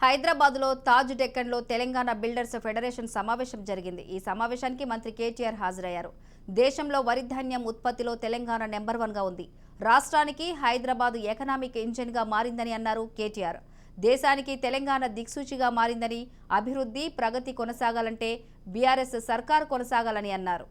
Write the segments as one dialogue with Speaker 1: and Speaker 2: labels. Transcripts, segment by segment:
Speaker 1: హైదరాబాద్లో Taj డెక్కన్లో Telangana builders federation సమావేశం జరిగింది. ఈ సమావేశానికి మంత్రి కేటీఆర్ హాజరయ్యారు. దేశంలో వరి ధాన్యం ఉత్పత్తిలో తెలంగాణ నెంబర్ 1గా ఉంది. రాష్ట్రానికి హైదరాబాద్ ఎకనామిక్ ఇంజిన్గా మారిందని అన్నారు కేటీఆర్. దేశానికి తెలంగాణ దిక్సూచిగా మారిందని, అభివృద్ధి ప్రగతి కొనసాగాలంటే బీఆర్ఎస్ సర్కార్ కొనసాగాలని అన్నారు.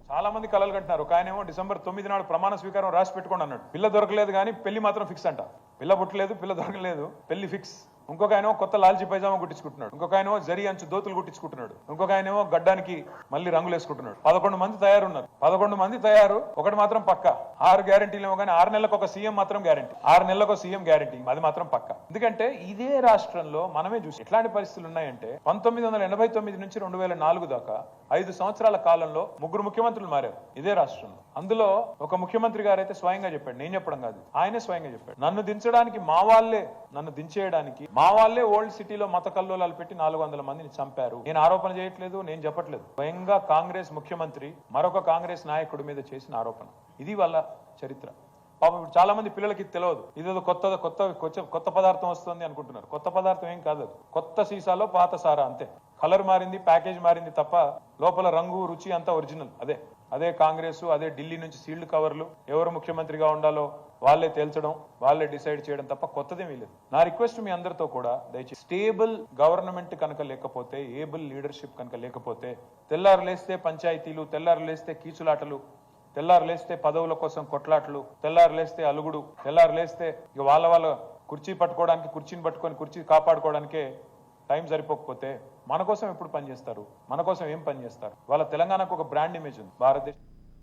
Speaker 2: చాలా మంది కలలు కంటున్నారు. ఒక ఆయనేమో డిసెంబర్ 9 నాడు ప్రమాణ స్వీకారం రాసి పెట్టుకోండి అన్నాడు. పిల్ల దొరకలేదు కానీ పెళ్లి మాత్రం ఫిక్స్ అంట. పిల్ల పుట్టలేదు, పిల్ల దొరకలేదు, పెళ్లి ఫిక్స్. ఇంకొక ఆయన కొత్త లాల్చీ పైజామా కుట్టించుకుంటున్నాడు. ఇంకొక ఆయన జరి అంచు దోతులు కుట్టించుకుంటున్నాడు. ఇంకొక ఆయనేమో గడ్డానికి మళ్ళీ రంగులు వేసుకుంటున్నాడు. 11 మంది తయారున్నారు. 11 మంది తయారు. ఒకటి మాత్రం పక్క 6 గ్యారెంటీలు ఏమో కానీ 6 నెలలకు ఒక సీఎం మాత్రం గ్యారెంటీ. 6 నెలలకు ఒక సీఎం గ్యారెంటీ, అది మాత్రం పక్క. ఎందుకంటే ఇదే రాష్ట్రంలో మనమే చూసి ఎట్లాంటి పరిస్థితులు ఉన్నాయంటే 1989 నుంచి 2004 దాకా 5 సంవత్సరాల కాలంలో 3 ముఖ్యమంత్రులు మారారు ఇదే రాష్ట్రంలో. అందులో ఒక ముఖ్యమంత్రి గారు అయితే స్వయంగా చెప్పాడు, నేను చెప్పడం కాదు, ఆయనే స్వయంగా చెప్పాడు, నన్ను దించడానికి మా వాళ్ళే, నన్ను దించేయడానికి మా వాళ్ళే ఓల్డ్ సిటీలో మత కల్లోలాలు పెట్టి 400 మందిని చంపారు. నేను ఆరోపణ చేయట్లేదు, నేను చెప్పట్లేదు. స్వయంగా కాంగ్రెస్ ముఖ్యమంత్రి మరొక కాంగ్రెస్ నాయకుడి మీద చేసిన ఆరోపణ. ఇది వాళ్ళ చరిత్ర. పాపం ఇప్పుడు చాలా మంది పిల్లలకి తెలియదు. ఇదేదో కొత్త పదార్థం వస్తుంది అనుకుంటున్నారు. కొత్త పదార్థం ఏం కాదు. కొత్త సీసాలో పాత సారా అంతే. కలర్ మారింది, ప్యాకేజ్ మారింది తప్ప లోపల రంగు రుచి అంతా ఒరిజినల్ అదే కాంగ్రెస్, అదే ఢిల్లీ నుంచి సీల్డ్ కవర్లు. ఎవరు ముఖ్యమంత్రిగా ఉండాలో వాళ్ళే తేల్చడం, వాళ్ళే డిసైడ్ చేయడం తప్ప కొత్తదేమీ లేదు. నా రిక్వెస్ట్ మీ అందరితో కూడా దయచేసి స్టేబుల్ గవర్నమెంట్ కనుక లేకపోతే, ఏబుల్ లీడర్షిప్ కనుక లేకపోతే, తెల్లారు లేస్తే పంచాయతీలు, తెల్లారు లేస్తే కీచులాటలు, తెల్లారు లేస్తే పదవుల కోసం కొట్లాటలు, తెల్లారు లేస్తే అలుగుడు, తెల్లారు లేస్తే ఇక వాళ్ళ కుర్చీ పట్టుకోవడానికి, కుర్చీని పట్టుకొని కుర్చీ కాపాడుకోవడానికే టైం సరిపోకపోతే మన కోసం ఎప్పుడు పనిచేస్తారు? మన కోసం ఏం పనిచేస్తారు? వాళ్ళ తెలంగాణకు ఒక బ్రాండ్ ఇమేజ్ ఉంది భారతదేశం.